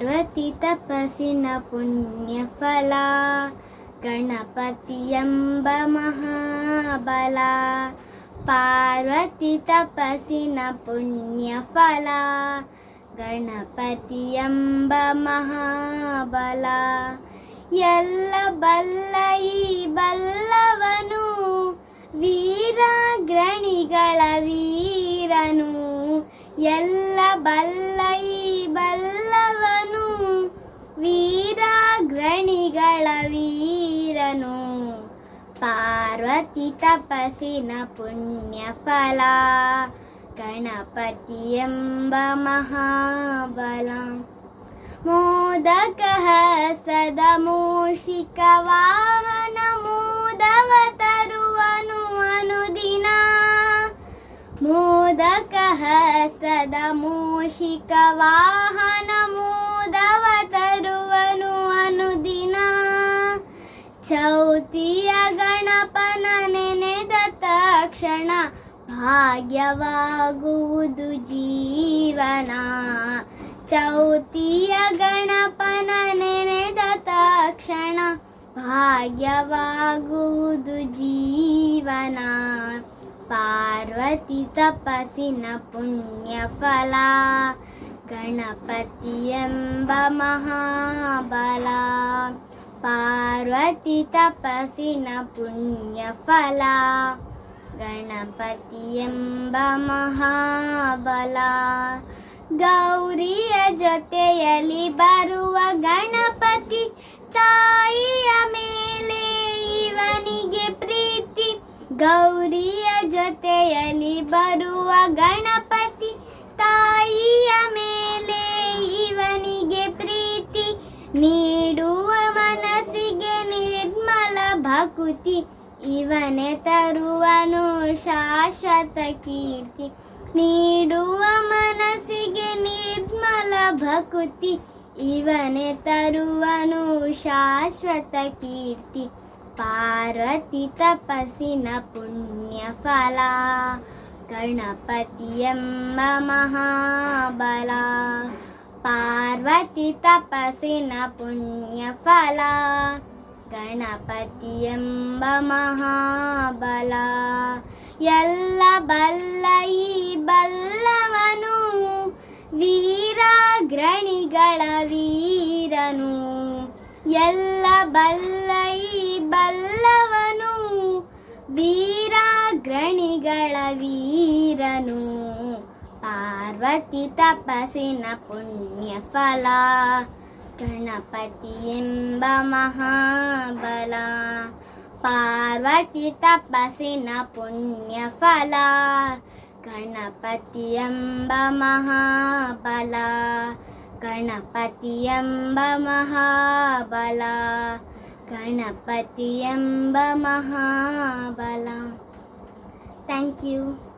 ಪಾರ್ವತಿ ತಪಸ್ಸಿನ ಪುಣ್ಯ ಫಲ, ಗಣಪತಿ ಎಂಬ ಮಹಾಬಲ. ಪಾರ್ವತಿ ತಪಸ್ಸಿನ ಪುಣ್ಯ ಫಲ, ಗಣಪತಿ ಎಂಬ ಮಹಾಬಲ. ಎಲ್ಲ ಬಲ್ಲ ಈ ಬಲ್ಲವನು, ವೀರಾಗ್ರಣಿಗಳ ವೀರನು. ಎಲ್ಲ ಬಲ್ಲ ಈ ಬಲ್ಲವನು, ವೀರಾಗ್ರಣಿಗಳ ವೀರನು. ಪಾರ್ವತಿ ತಪಸ್ಸಿನ ಪುಣ್ಯ ಫಲ, ಗಣಪತಿ ಎಂಬ ಮಹಾಬಲ. ಮೋದಕ ಹಸ್ತದ ಮೂಷಿಕ ವಾಹನ, ಮೋದವ ತರುವನು ಅನುದಿನ. ಮೋದಕ ಹಸ್ತದ ಮೂಷಿಕ ವಾಹನ, ಮೋದವ ತರುವನು ಅನುದಿನ. ಚೌತಿಯ ಗಣಪನ ನೆನೆದ ತಕ್ಷಣ, ಭಾಗ್ಯವಾಗುವುದು ಜೀವನ. ಚೌತಿಯ ಗಣಪನ ನೆನೆದ ತಕ್ಷಣ, ಭಾಗ್ಯವಾಗುವುದು ಜೀವನ. ಪಾರ್ವತಿ ತಪಸ್ಸಿನ ಪುಣ್ಯ ಫಲ, ಗಣಪತಿ ಎಂಬ ಮಹಾಬಲ. ಪಾರ್ವತಿ ತಪಸ್ಸಿನ ಪುಣ್ಯ ಫಲ, ಗಣಪತಿ ಎಂಬ ಮಹಾಬಲ. ಗೌರಿಯ ಜೊತೆಯಲ್ಲಿ ಬರುವ ಗಣಪತಿ, ತಾಯಿಯ ಮೇಲೆ ಇವನಿಗೆ ಪ್ರೀತಿ. ಗೌರಿಯ ಜೊತೆಯಲ್ಲಿ ಬರುವ ಗಣಪತಿ, ತಾಯಿಯ ಮೇಲೆ ಇವನಿಗೆ ಪ್ರೀತಿ. ನೀಡುವ ಮನಸ್ಸಿಗೆ ನಿರ್ಮಲ ಭಕುತಿ, ಇವನೇ ತರುವನು ಶಾಶ್ವತ ಕೀರ್ತಿ. ನೀಡುವ ಮನಸ್ಸಿಗೆ ನಿರ್ಮಲ ಭಕುತಿ, ಇವನೇ ತರುವನು ಶಾಶ್ವತ ಕೀರ್ತಿ. ಪಾರ್ವತಿ ತಪಸ್ಸಿನ ಪುಣ್ಯ ಫಲ, ಗಣಪತಿ ಎಂಬ ಮಹಾಬಲ. ಪಾರ್ವತಿ ತಪಸ್ಸಿನ ಪುಣ್ಯ ಫಲ, ಗಣಪತಿ ಎಂಬ ಮಹಾಬಲ. ಎಲ್ಲ ಬಲ್ಲ ಈ ಬಲ್ಲವನು, ವೀರಾಗ್ರಣಿಗಳ ವೀರನು. ಎಲ್ಲ ಬಲ್ಲ ಈ ಬಲ್ಲವನು, ವೀರಾಗ್ರಣಿಗಳ ವೀರನು. ಪಾರ್ವತಿ ತಪಸ್ಸಿನ ಪುಣ್ಯ ಫಲ, ಗಣಪತಿ ಎಂಬ ಮಹಾಬಲ. ಪಾರ್ವತಿ ತಪಸ್ಸಿನ ಪುಣ್ಯ ಫಲ, ಗಣಪತಿ ಎಂಬ ಮಹಾಬಲ. ಗಣಪತಿ ಎಂಬ ಮಹಾಬಲ, ಗಣಪತಿ ಎಂಬ ಮಹಾಬಲ. Thank you.